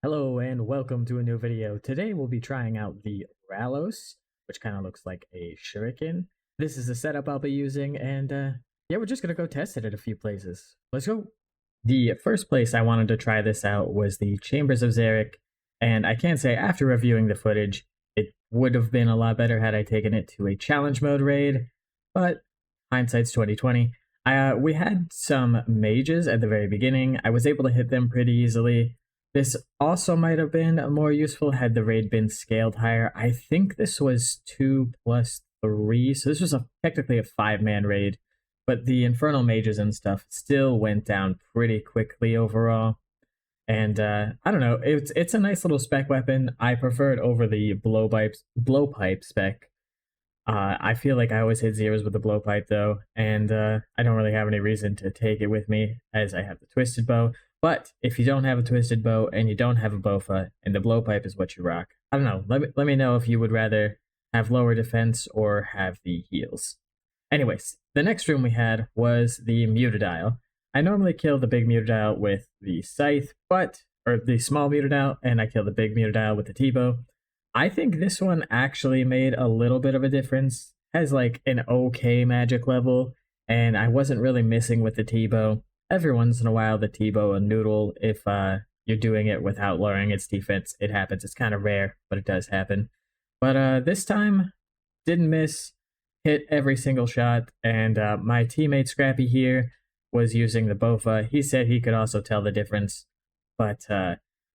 Hello and welcome to a new video. Today we'll be trying out the Ralos, which kind of looks like a shuriken. This is the setup I'll be using, and yeah, we're just gonna go test it at a few places. Let's go. The first place I wanted to try this out was the Chambers of Zeric, and I can say after reviewing the footage, it would have been a lot better had I taken it to a challenge mode raid, but hindsight's 2020. We had some mages at the very beginning. I was able to hit them pretty easily. This also might have been more useful had the raid been scaled higher. I think this was 2+3, so this was technically a 5-man raid, but the Infernal Mages and stuff still went down pretty quickly overall. And I don't know, it's a nice little spec weapon. I prefer it over the blowpipe spec. I feel like I always hit zeros with the blowpipe though, and I don't really have any reason to take it with me as I have the twisted bow. But if you don't have a twisted bow and you don't have a bofa and the blowpipe is what you rock, I don't know. Let me know if you would rather have lower defense or have the heals. Anyways, the next room we had was the Mutadile. I normally kill the big Mutadile with the scythe, or the small Mutadile, and I kill the big Mutadile with the T-bow. I think this one actually made a little bit of a difference. Has like an okay magic level, and I wasn't really missing with the T-bow. Every once in a while, the T-bow a noodle if you're doing it without lowering its defense. It happens. It's kind of rare, but it does happen. But this time, didn't miss. Hit every single shot, and my teammate Scrappy here was using the bofa. He said he could also tell the difference. But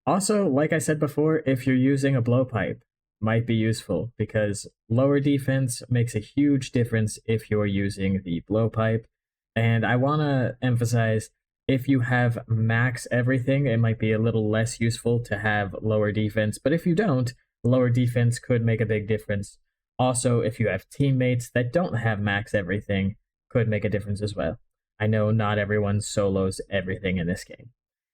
also, like I said before, if you're using a blowpipe, might be useful because lower defense makes a huge difference if you're using the blowpipe. And I want to emphasize, if you have max everything, it might be a little less useful to have lower defense. But if you don't, lower defense could make a big difference. Also, if you have teammates that don't have max everything, could make a difference as well. I know not everyone solos everything in this game.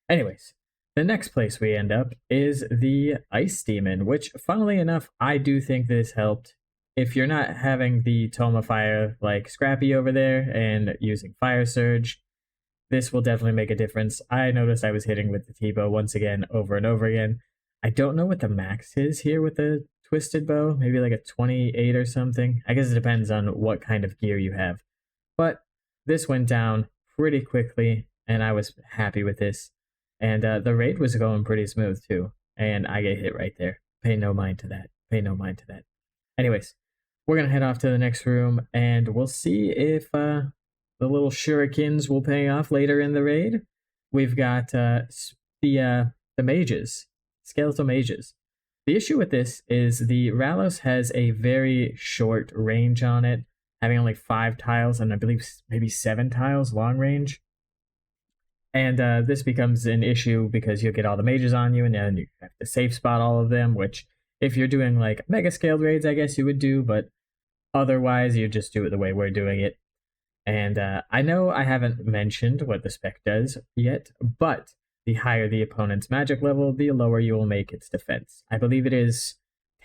Anyways, the next place we end up is the Ice Demon, which, funnily enough, I do think this helped. If you're not having the Toma Fire like Scrappy over there and using Fire Surge, this will definitely make a difference. I noticed I was hitting with the T-bow once again over and over again. I don't know what the max is here with the twisted bow, maybe like a 28 or something. I guess it depends on what kind of gear you have. But this went down pretty quickly, and I was happy with this. And the raid was going pretty smooth too, and I get hit right there. Pay no mind to that. Pay no mind to that. Anyways, we're going to head off to the next room, and we'll see if the little shurikens will pay off later in the raid. We've got the mages, skeletal mages. The issue with this is the Ralos has a very short range on it, having only 5 tiles and I believe maybe 7 tiles long range. And this becomes an issue because you'll get all the mages on you, and then you have to safe spot all of them, which if you're doing like mega scaled raids, I guess you would do, but otherwise you just do it the way we're doing it. And I know I haven't mentioned what the spec does yet, but the higher the opponent's magic level, the lower you will make its defense. I believe it is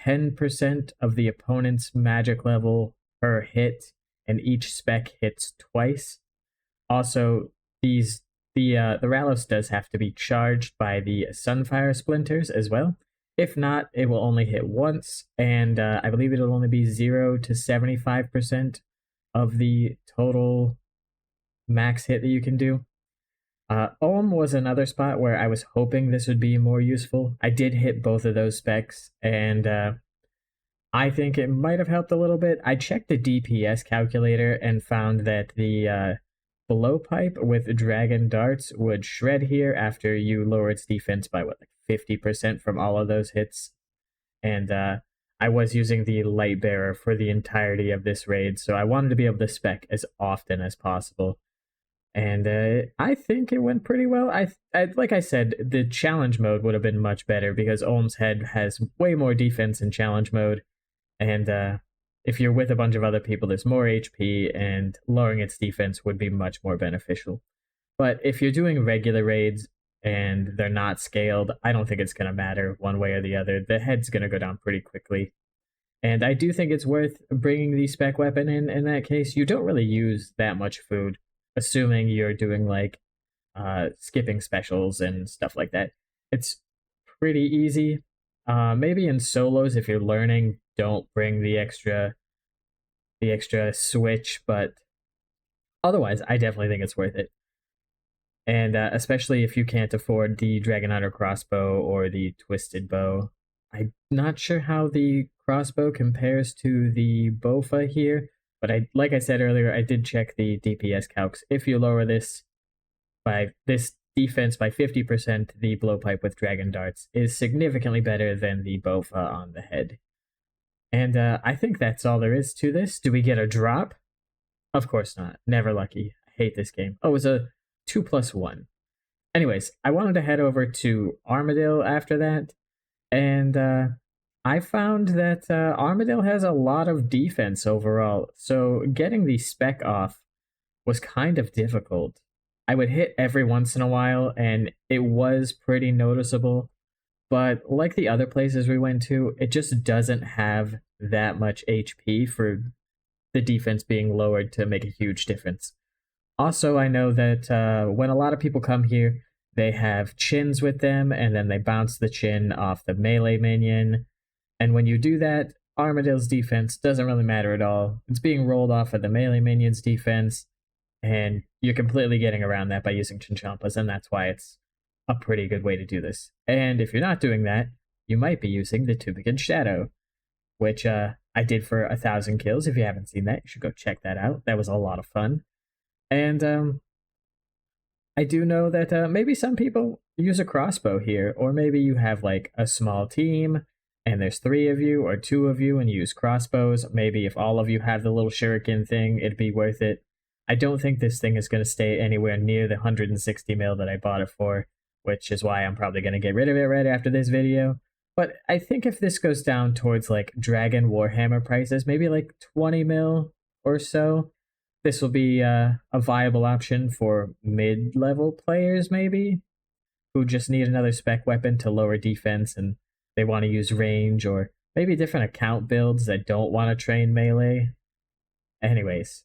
10% of the opponent's magic level per hit, and each spec hits twice. Also, the Ralos does have to be charged by the Sunfire Splinters as well. If not, it will only hit once, and I believe it'll only be 0 to 75% of the total max hit that you can do. Ohm was another spot where I was hoping this would be more useful. I did hit both of those specs, and I think it might have helped a little bit. I checked the DPS calculator and found that the blowpipe with dragon darts would shred here after you lower its defense by what, like 50% from all of those hits. And I was using the light bearer for the entirety of this raid, so I wanted to be able to spec as often as possible. And I think it went pretty well. Like I said, the challenge mode would have been much better because Ohm's head has way more defense in challenge mode, and if you're with a bunch of other people, there's more HP, and lowering its defense would be much more beneficial. But if you're doing regular raids and they're not scaled, I don't think it's going to matter one way or the other. The head's going to go down pretty quickly. And I do think it's worth bringing the spec weapon in that case. You don't really use that much food, assuming you're doing like skipping specials and stuff like that. It's pretty easy. Maybe in solos, if you're learning, don't bring the extra switch, but otherwise, I definitely think it's worth it. And especially if you can't afford the Dragon Hunter crossbow or the Twisted Bow. I'm not sure how the crossbow compares to the Bofa here, but like I said earlier, I did check the DPS calcs. If you lower this defense by 50%, the blowpipe with dragon darts is significantly better than the Bofa on the head. And I think that's all there is to this. Do we get a drop? Of course not. Never lucky. I hate this game. Oh, it was a 2+1. Anyways, I wanted to head over to Armadale after that, and I found that Armadale has a lot of defense overall, so getting the spec off was kind of difficult. I would hit every once in a while, and it was pretty noticeable, but like the other places we went to, it just doesn't have that much HP for the defense being lowered to make a huge difference. Also, I know that when a lot of people come here, they have chins with them, and then they bounce the chin off the melee minion. And when you do that, Armadale's defense doesn't really matter at all. It's being rolled off of the melee minion's defense, and you're completely getting around that by using Chinchampas, and that's why it's a pretty good way to do this. And if you're not doing that, you might be using the Tubican Shadow, which I did for 1,000 kills. If you haven't seen that, you should go check that out. That was a lot of fun. And I do know that maybe some people use a crossbow here, or maybe you have like a small team and there's 3 of you or 2 of you and you use crossbows. Maybe if all of you have the little shuriken thing, it'd be worth it. I don't think this thing is going to stay anywhere near the 160 mil that I bought it for, which is why I'm probably going to get rid of it right after this video. But I think if this goes down towards like Dragon Warhammer prices, maybe like 20 mil or so, this will be a viable option for mid-level players, maybe, who just need another spec weapon to lower defense and they want to use range, or maybe different account builds that don't want to train melee. Anyways,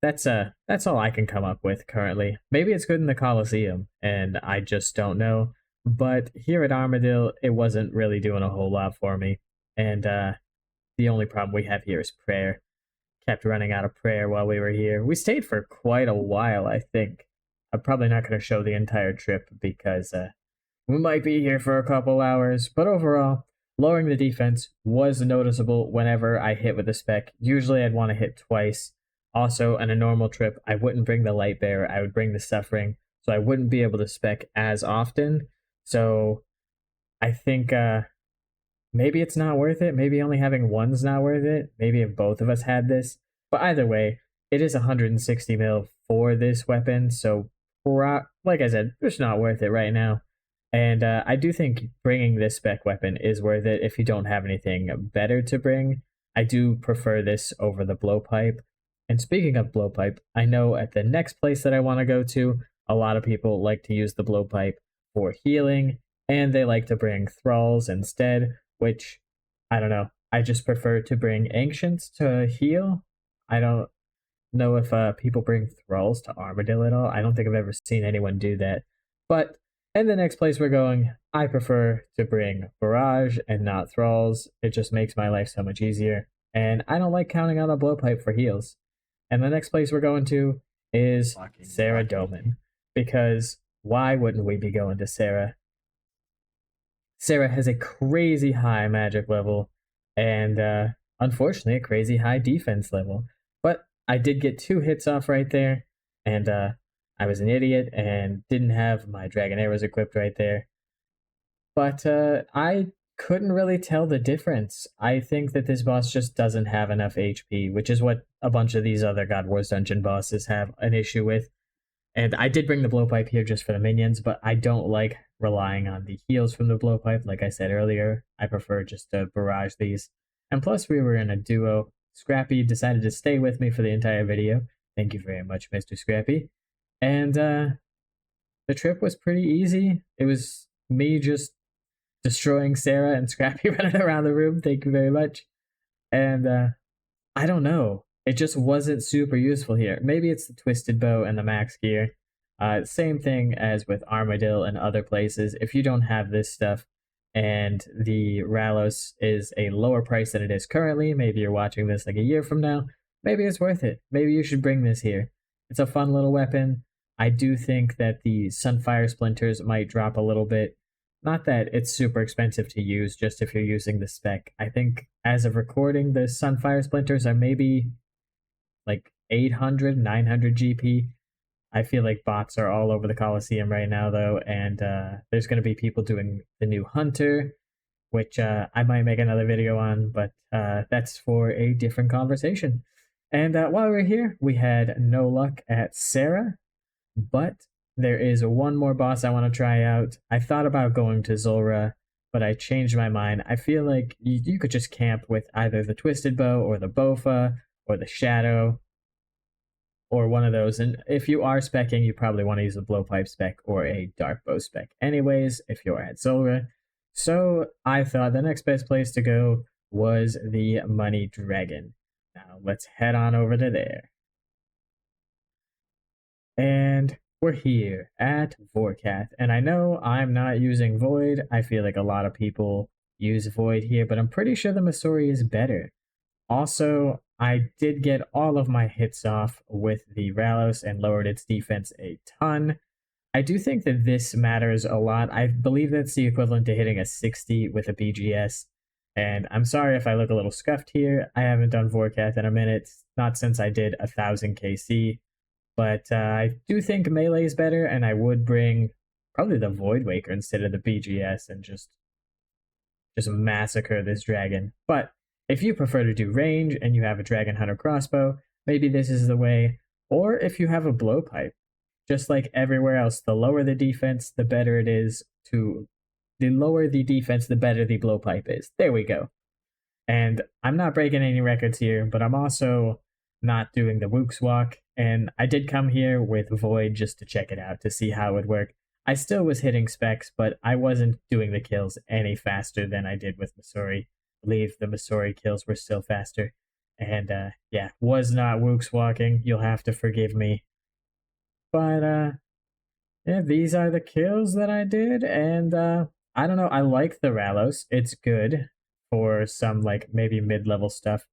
that's all I can come up with currently. Maybe it's good in the Coliseum, and I just don't know. But here at Armadale, it wasn't really doing a whole lot for me. And the only problem we have here is prayer. Kept running out of prayer while we were here. We stayed for quite a while, I think. I'm probably not going to show the entire trip because we might be here for a couple hours. But overall, lowering the defense was noticeable whenever I hit with the spec. Usually I'd want to hit twice. Also, on a normal trip, I wouldn't bring the light bearer. I would bring the suffering, so I wouldn't be able to spec as often. So I think maybe it's not worth it. Maybe only having one's not worth it. Maybe if both of us had this. But either way, it is 160 mil for this weapon. So, like I said, it's not worth it right now. And I do think bringing this spec weapon is worth it if you don't have anything better to bring. I do prefer this over the blowpipe. And speaking of blowpipe, I know at the next place that I want to go to, a lot of people like to use the blowpipe for healing, and they like to bring thralls instead, which, I don't know, I just prefer to bring ancients to heal. I don't know if people bring thralls to Armadale at all. I don't think I've ever seen anyone do that. But in the next place we're going, I prefer to bring barrage and not thralls. It just makes my life so much easier, and I don't like counting on a blowpipe for heals. And the next place we're going to is Sarah Doman, because why wouldn't we be going to Sarah? Sarah has a crazy high magic level, and unfortunately a crazy high defense level. But I did get 2 hits off right there, and I was an idiot and didn't have my dragon arrows equipped right there. But I couldn't really tell the difference. I think that this boss just doesn't have enough HP, which is what a bunch of these other God Wars dungeon bosses have an issue with. And I did bring the blowpipe here just for the minions, but I don't like relying on the heals from the blowpipe. Like I said earlier, I prefer just to barrage these. And plus, we were in a duo. Scrappy decided to stay with me for the entire video. Thank you very much, Mr. Scrappy. And the trip was pretty easy. It was me just destroying Sarah and Scrappy running around the room. Thank you very much. And I don't know. It just wasn't super useful here. Maybe it's the Twisted Bow and the Max Gear. Same thing as with Armadale and other places. If you don't have this stuff, and the Ralos is a lower price than it is currently. Maybe you're watching this like a year from now. Maybe it's worth it. Maybe you should bring this here. It's a fun little weapon. I do think that the Sunfire Splinters might drop a little bit. Not that it's super expensive to use, just if you're using the spec. I think as of recording, the Sunfire Splinters are maybe like 800, 900 GP. I feel like bots are all over the Coliseum right now, though, and there's going to be people doing the new Hunter, which I might make another video on, but that's for a different conversation. And while we're here, we had no luck at Sarah, but there is one more boss I want to try out. I thought about going to Zulrah, but I changed my mind. I feel like you could just camp with either the Twisted Bow or the Bofa or the Shadow or one of those. And if you are specking, you probably want to use a Blowpipe spec or a Dark Bow spec anyways, if you're at Zulrah. So I thought the next best place to go was the Money Dragon. Now let's head on over to there. And we're here at Vorkath. And I know I'm not using Void. I feel like a lot of people use Void here, but I'm pretty sure the Missouri is better. Also, I did get all of my hits off with the Ralos and lowered its defense a ton. I do think that this matters a lot. I believe that's the equivalent to hitting a 60 with a BGS. And I'm sorry if I look a little scuffed here. I haven't done Vorkath in a minute, not since I did 1000 KC. But I do think melee is better, and I would bring probably the Void Waker instead of the BGS and just massacre this dragon. But if you prefer to do range and you have a Dragon Hunter crossbow, maybe this is the way. Or if you have a blowpipe, just like everywhere else, the lower the defense, the better it is to... The lower the defense, the better the blowpipe is. There we go. And I'm not breaking any records here, but I'm also not doing the Wooks Walk. And I did come here with Void just to check it out, to see how it would work. I still was hitting specs, but I wasn't doing the kills any faster than I did with Missouri. I believe the Missouri kills were still faster. And yeah, was not Wooks Walking. You'll have to forgive me. But yeah, these are the kills that I did. And I don't know, I like the Ralos. It's good for some like maybe mid-level stuff.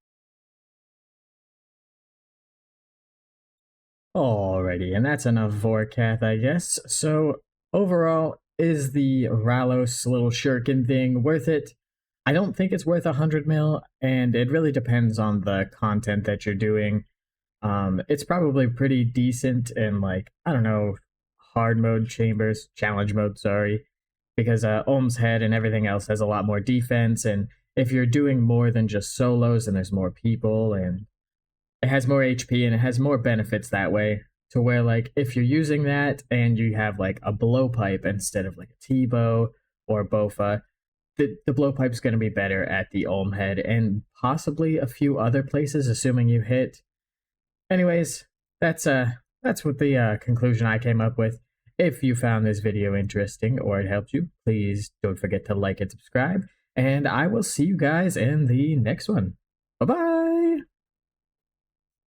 Alrighty, and that's enough Vorkath, I guess. So overall, is the Ralos little shuriken thing worth it? I don't think it's worth 100 mil, and it really depends on the content that you're doing. It's probably pretty decent in, like, I don't know, hard mode challenge mode, sorry, because Ohm's Head and everything else has a lot more defense, and if you're doing more than just solos and there's more people, and it has more HP and it has more benefits that way, to where, like, if you're using that and you have like a blowpipe instead of like a T-bow or a Bofa, the blowpipe's going to be better at the Ohm Head and possibly a few other places, assuming you hit. Anyways, that's what the conclusion I came up with. If you found this video interesting or it helped you, please don't forget to like and subscribe, and I will see you guys in the next one. Bye-bye!